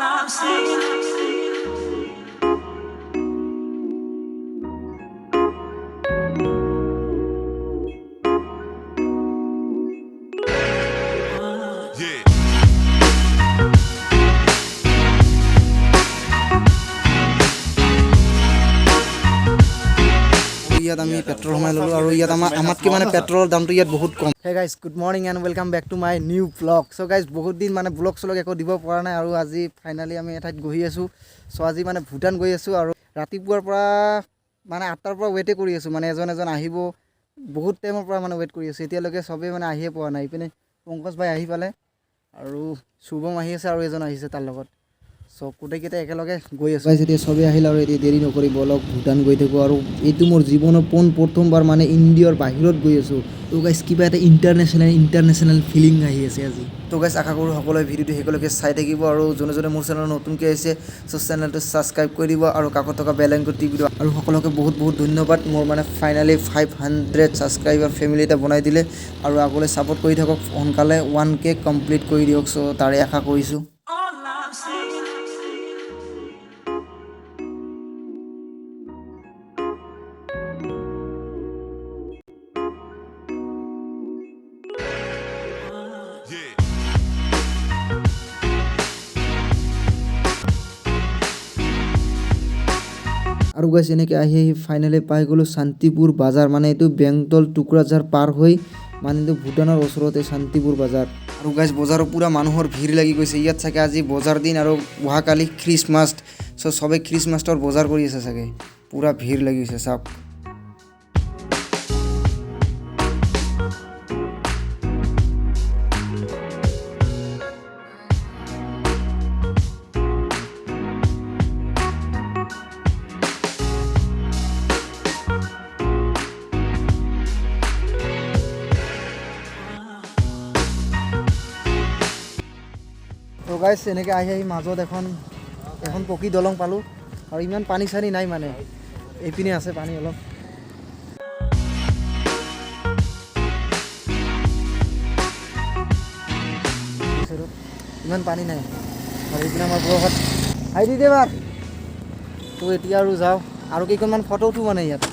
I'm saying. ইয়াত আমি petrol সোমাই ল'লোঁ আৰু ইয়াত আমাতকৈ মানে পেট্ৰলৰ দামটো ইয়াত বহুত কম। Hey guys good morning and welcome back to my new blog. So' guys বহুত দিন মানে ব্লগ চলগ একো দিব পৰা নাই আৰু আজি ফাইনেলি আমি এঠাইত গৈ আছোঁ। চ' আজি মানে ভূটান গৈ আছোঁ আৰু ৰাতিপুৱাৰ পৰা মানে 8টাৰ পৰা ৱেইটে কৰি আছোঁ, মানে এজন আহিব বহুত টাইমৰ পৰা মানে ৱেইট কৰি আছোঁ। এতিয়ালৈকে চবেই মানে আহিয়ে পোৱা নাই। ইপিনে পংকজ ভাই আহি পালে আৰু শুভম আহি আছে আৰু এজন আহিছে তাৰ লগত। চ' গোটেইকেইটা একেলগে গৈ আছোঁ। এতিয়া চবেই আহিল আৰু এতিয়া দেৰি নকৰি বলক ভূটান গৈ থাকোঁ। আৰু এইটো মোৰ জীৱনৰ প্ৰথমবাৰ মানে ইণ্ডিয়াৰ বাহিৰত গৈ আছোঁ। তো গাইজ কিবা এটা ইণ্টাৰনেশ্যনেল ফিলিং আহি আছে আজি। তো গাইজ আশা কৰোঁ সকলোৱে ভিডিঅ'টো শেষলৈকে চাই থাকিব আৰু যোনে মোৰ চেনেল নতুনকৈ আহিছে চ' চেনেলটো ছাবস্ক্ৰাইব কৰি দিব আৰু কাষত থকা বেল আইকনটো টিপি দিব। আৰু সকলোকে বহুত ধন্যবাদ, মোৰ মানে ফাইনেলি 500 ছাবস্ক্ৰাইবাৰ ফেমিলি এটা বনাই দিলে আৰু আগলৈ ছাপোৰ্ট কৰি থাকক, সোনকালে 1K কমপ্লিট কৰি দিয়ক। চ' তাৰে আশা কৰিছোঁ। All I'm saying. আৰু গাইজ এনেকৈ আহি ফাইনেলি পাই গ'লোঁ শান্তিপুৰ বাজাৰ। মানে এইটো বেংতল টুকুৰাঝাৰ পাৰ হৈ মানে এইটো ভূটানৰ ওচৰতে শান্তিপুৰ বাজাৰ। আৰু গাইজ বজাৰৰ পূৰা মানুহৰ ভিৰ লাগি গৈছে। ইয়াত চাগে আজি বজাৰ দিন আৰু অহাকালি খ্ৰীষ্টমাছ। চ' চবেই খ্ৰীষ্টমাছৰ বজাৰ কৰি আছে চাগে, পূৰা ভিৰ লাগি গৈছে চাওক। তো গাইজ এনেকৈ আহি মাজত এখন পকী দলং পালোঁ আৰু ইমান পানী চানী নাই, মানে এইপিনে আছে পানী অলপ। ইমান পানী নাই আৰু এইপিনে আমাৰ বৰষাত হাই দি দে বাৰ। তো এতিয়া আৰু যাওঁ আৰু কেইখনমান ফটো উঠোঁ মানে ইয়াত।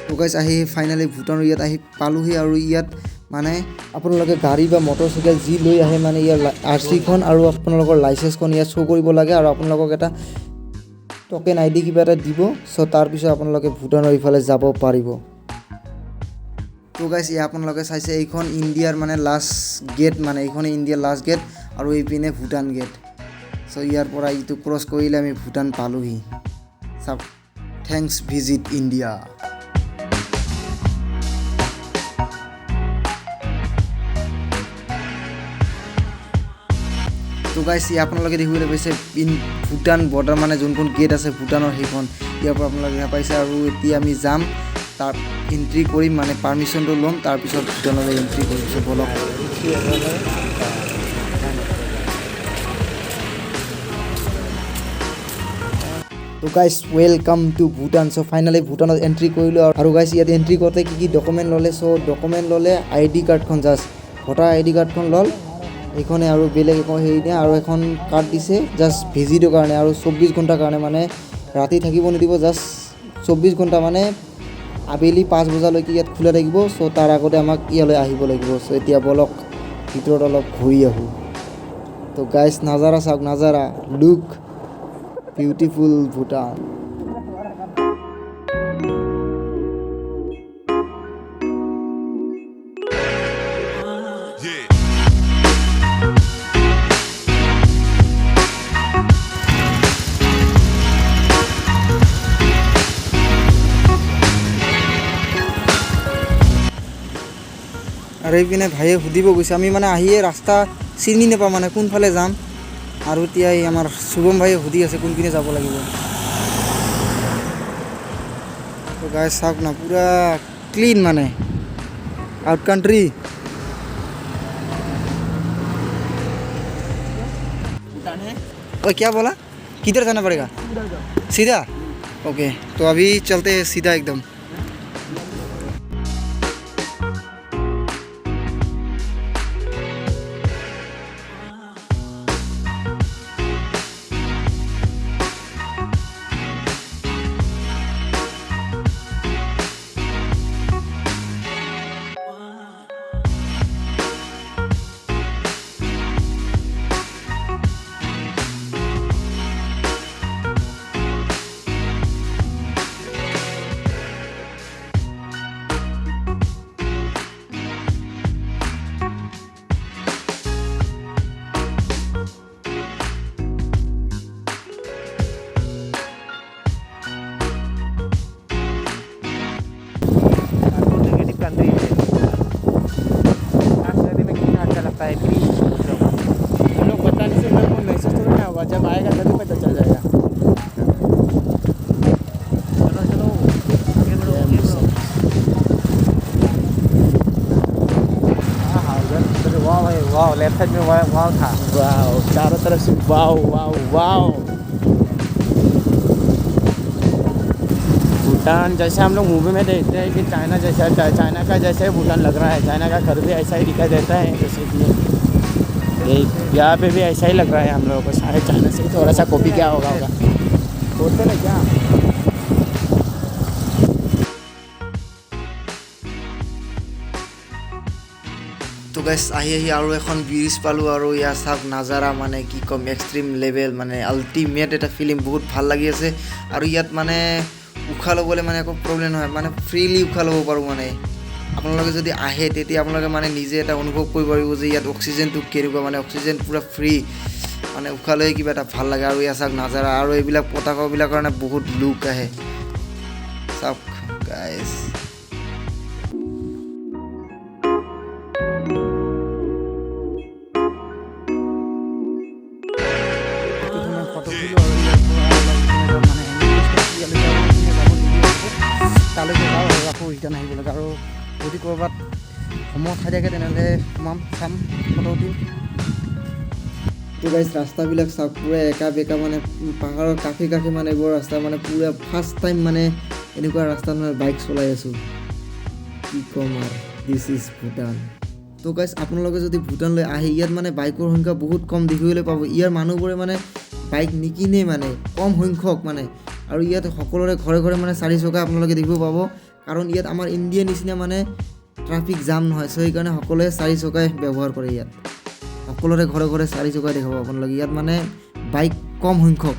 তো গাইজ আহি ফাইনেলি ভূটানৰ ইয়াত আহি পালোহি আৰু ইয়াত মানে আপোনালোকে গাড়ী বা মটৰচাইকেল যি লৈ আহে মানে ইয়াৰ RC খন আৰু আপোনালোকৰ লাইচেঞ্চখন ইয়াত শ্ব' কৰিব লাগে আৰু আপোনালোকক এটা টকেন ID কিবা এটা দিব। চ' তাৰপিছত আপোনালোকে ভূটানৰ ইফালে যাব পাৰিব। তো গাইজ এয়া আপোনালোকে চাইছে এইখন ইণ্ডিয়াৰ মানে লাষ্ট গেট, মানে এইখনে ইণ্ডিয়াৰ লাষ্ট গেট আৰু এইপিনে ভূটান গেট। চ' ইয়াৰ পৰা ইটো ক্ৰছ কৰিলে আমি ভূটান পালোহি। চাওক, থেংকছ ভিজিট ইণ্ডিয়া। তো গাইজ আপোনালোকে দেখিবলৈ পাইছে ভূটান বৰ্ডাৰ, মানে যোনখন গেট আছে ভূটানৰ সেইখন, ইয়াৰ পৰা আপোনালোকে দেখা পাইছে। আৰু এতিয়া আমি যাম, তাৰ এণ্ট্ৰি কৰিম, মানে পাৰ্মিশ্যনটো ল'ম, তাৰপিছত ভূটানলৈ এণ্ট্ৰি কৰিম। চ' বলক। তো guys welcome to Bhutan. So' finally ভূটানত এণ্ট্ৰি কৰিলোঁ আৰু গাইজ ইয়াত এণ্ট্ৰি কৰোঁতে কি ডকুমেণ্ট ল'লে। চ' ডকুমেণ্ট ল'লে ID কাৰ্ডখন, জাষ্ট ভোটাৰ ID কাৰ্ডখন ল'ল এইখনে, আৰু বেলেগ একো হেৰি নাই। আৰু এখন কাৰ্ড দিছে জাষ্ট ভিজিটৰ কাৰণে আৰু 24 ঘণ্টাৰ কাৰণে, মানে ৰাতি থাকিব নিদিব, জাষ্ট 24 ঘণ্টা, মানে আবেলি 5 বজালৈকে ইয়াত খোলা থাকিব। চ' তাৰ আগতে আমাক ইয়ালৈ আহিব লাগিব। চ' এতিয়া বলক ভিতৰত অলপ ঘূৰি আহোঁ। তো গাইজ নাজাৰা চাওক, নাজাৰা লুক বিউটিফুল ভূটান। আৰু এইপিনে ভাইয়ে সুধিব গৈছে, আমি মানে আহিয়ে ৰাস্তা চিনি নাপাওঁ মানে কোনফালে যাম। আৰু এতিয়া এই আমাৰ শুভম ভাইয়ে সুধি আছে কোনপিনে যাব লাগিব। তো গাইজ চাওক না, পূৰা ক্লিন, মানে আউট কাণ্ট্ৰি। ओए क्या बोला, किधर जाना पड़ेगा? सीधा? ओके, तो अभी चलते हैं सीधा एकदम। आता है फ्री। हम लोग पता नहीं, हम लोग को महसूस तो नहीं होगा, जब आएगा तभी पता चल जाएगा। चलो चलो आगे बढ़ो आगे बढ़ो। हाँ हाँ, उधर वाह भाई वाह, लेफ्ट साइड में वाह वाह था। वाओ, चारों तरफ से वाओ वाओ वाओ। भूटान जैसे हम लोग मूवी में देखते हैं कि चाइना जैसा, चाइना का जैसे भूटान लग रहा है, चाइना का घर भी ऐसा ही दिखाई देता है, जैसे कि यहाँ पे भी ऐसा ही लग रहा है हम लोगों को, शायद चाइना से थोड़ा सा कॉपी क्या होगा होटल है क्या? তো গাইছ আহি আৰু এখন ব্ৰিজ পালোঁ আৰু ইয়াৰ চাওক নাজাৰা মানে কি ক'ম, এক্সট্ৰিম লেভেল মানে আল্টিমেট এটা ফিলিং, বহুত ভাল লাগি আছে। আৰু ইয়াত মানে উশাহ ল'বলৈ মানে একো প্ৰব্লেম নহয়, মানে ফ্ৰীলি উশাহ ল'ব পাৰোঁ। মানে আপোনালোকে যদি আহে তেতিয়া আপোনালোকে মানে নিজে এটা অনুভৱ কৰিব পাৰিব যে ইয়াত অক্সিজেনটো কেনেকুৱা, মানে অক্সিজেন পূৰা ফ্ৰী, মানে উশাহ লৈ কিবা এটা ভাল লাগে। আৰু ইয়াৰ চাওক নাজাৰা, আৰু এইবিলাক পতাকাবিলাকৰ কাৰণে বহুত লুক আহে। চাওক গাইছ, তালৈকে যাওঁ আৰু আকৌ ৰিটাৰ্ণ আহিব লাগে। আৰু যদি ক'ৰবাত সময় ঠাই থাকে তেনেহ'লে সোমাম, চাম, ফটো উঠিম। তো গাইছ ৰাস্তাবিলাক চাওক, পূৰা একা বেকা, মানে পাহাৰৰ কাষে কাষে মানে এইবোৰ ৰাস্তা, মানে পূৰা ফাৰ্ষ্ট টাইম মানে এনেকুৱা ৰাস্তাত মই বাইক চলাই আছোঁ। কি ক'ম আৰু, দিছ ইজ ভূটান। তো গাইছ আপোনালোকে যদি ভূটানলৈ আহে, ইয়াত মানে বাইকৰ সংখ্যা বহুত কম দেখিবলৈ পাব। ইয়াৰ মানুহবোৰে মানে বাইক নিকিনে, মানে কম সংখ্যক মানে। আৰু ইয়াত সকলোৰে ঘৰে ঘৰে মানে 4 চকা আপোনালোকে দেখিব পাব, কাৰণ ইয়াত আমাৰ ইণ্ডিয়াৰ নিচিনা মানে ট্ৰাফিক জাম নহয়। চ' সেইকাৰণে সকলোৱে 4 চকাই ব্যৱহাৰ কৰে। ইয়াত সকলোৰে ঘৰে ঘৰে 4 চকাই দেখাব আপোনালোকে। ইয়াত মানে বাইক কম সংখ্যক।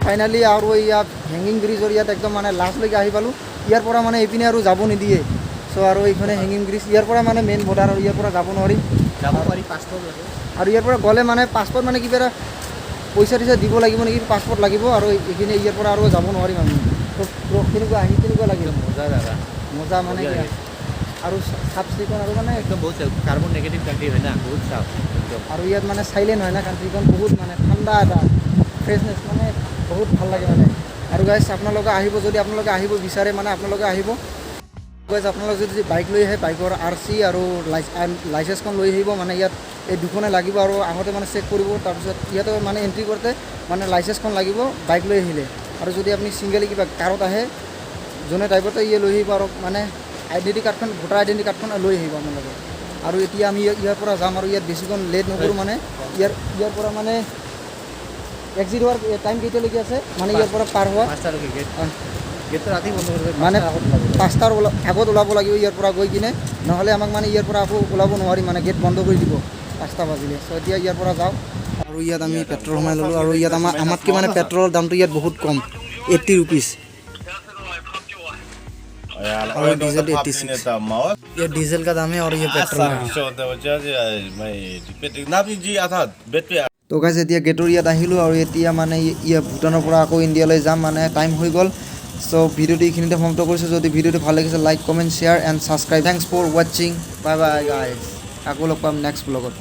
ফাইনেলি আৰু ইয়াত হেংগিং ব্ৰিজৰ ইয়াত একদম মানে লাষ্টলৈকে আহি পালোঁ। ইয়াৰ পৰা মানে এইপিনে আৰু যাব নিদিয়ে। চ' আৰু এইখনে হেংগিং ব্ৰিজ, ইয়াৰ পৰা মানে মেইন বৰ্ডাৰ, আৰু ইয়াৰ পৰা যাব নোৱাৰি। যাব পাৰি, পাছপৰ্ট লাগে। আৰু ইয়াৰ পৰা গ'লে মানে পাছপৰ্ট মানে কিবা এটা পইচা টইচা দিব লাগিব নেকি, পাছপৰ্ট লাগিব। আৰু এইখিনি ইয়াৰ পৰা আৰু যাব নোৱাৰিম আমি। তো কেনেকুৱা আহি কেনেকুৱা লাগিল? মজা জাগা, মজা মানে কি আৰু চাফ চিকুণ, আৰু মানে একদম বহুত কাৰ্বন নেগেটিভ কাণ্ট্ৰি হয় না, বহুত চাফ একদম। আৰু ইয়াত মানে চাইলেণ্ট হয় না কাণ্ট্ৰিখন, বহুত মানে ঠাণ্ডা এটা ফ্ৰেছনেছ, মানে বহুত ভাল লাগে মানে। আৰু গাইছ আপোনালোকে আহিব, যদি আপোনালোকে আহিব বিচাৰে মানে আপোনালোকে আহিব। গাইছ আপোনালোকে যদি বাইক লৈ আহে, বাইকৰ RC আৰু লাইচেঞ্চখন লৈ আহিব। মানে ইয়াত এই দুখনে লাগিব, আৰু আগতে মানে চেক কৰিব। তাৰপিছত ইয়াতে মানে এণ্ট্ৰি কৰোঁতে মানে লাইচেঞ্চখন লাগিব বাইক লৈ আহিলে। আৰু যদি আপুনি ছিংগেলি কিবা কাৰত আহে, যোনে টাইপতে ইয়ে লৈ আহিব, আৰু মানে আইডেণ্টি কাৰ্ডখন, ভোটাৰ আইডেণ্টি কাৰ্ডখন লৈ আহিব আপোনালোকে। আৰু এতিয়া আমি ইয়াৰ পৰা যাম, আৰু ইয়াত বেছিকণ লেট নকৰোঁ। মানে ইয়াৰ পৰা মানে এক্সিট হোৱাৰ টাইম কেতিয়ালৈকে আছে, মানে ইয়াৰ পৰা পাৰ হোৱা 5টালৈকে গেটটো ৰাতি বন্ধ কৰি দেবে, মানে 5টাৰ আগত ওলাব লাগিব ইয়াৰ পৰা গৈ কিনে, নহ'লে আমাক মানে ইয়াৰ পৰা আকৌ ওলাব নোৱাৰি, মানে গেট বন্ধ কৰি দিব 5টা বাজিলে। চ' এতিয়া ইয়াৰ পৰা যাওঁ। আৰু ইয়াত আমি পেট্ৰল সোমাই ল'লোঁ। আৰু ইয়াত আমাতকৈ মানে পেট্ৰলৰ দামটো ইয়াত বহুত কম, 80 ৰুপিজ। और डीजल 86। ये डीजल का दाम है और ये पेट्रोल का। তো গাইছ এতিয়া গেটৰ ইয়াত আহিলোঁ, আৰু এতিয়া মানে ভূটানৰ পৰা আকৌ ইণ্ডিয়ালৈ যাম, মানে টাইম হৈ গ'ল। চ' ভিডিঅ'টো এইখিনিতে সমাপ্ত কৰিছোঁ। যদি ভিডিঅ'টো ভাল লাগিছে, like comment share and subscribe. Thanks for ৱাচিং, বাই বাই গাইজ। আকৌ লগ পাম নেক্সট ব্লগত।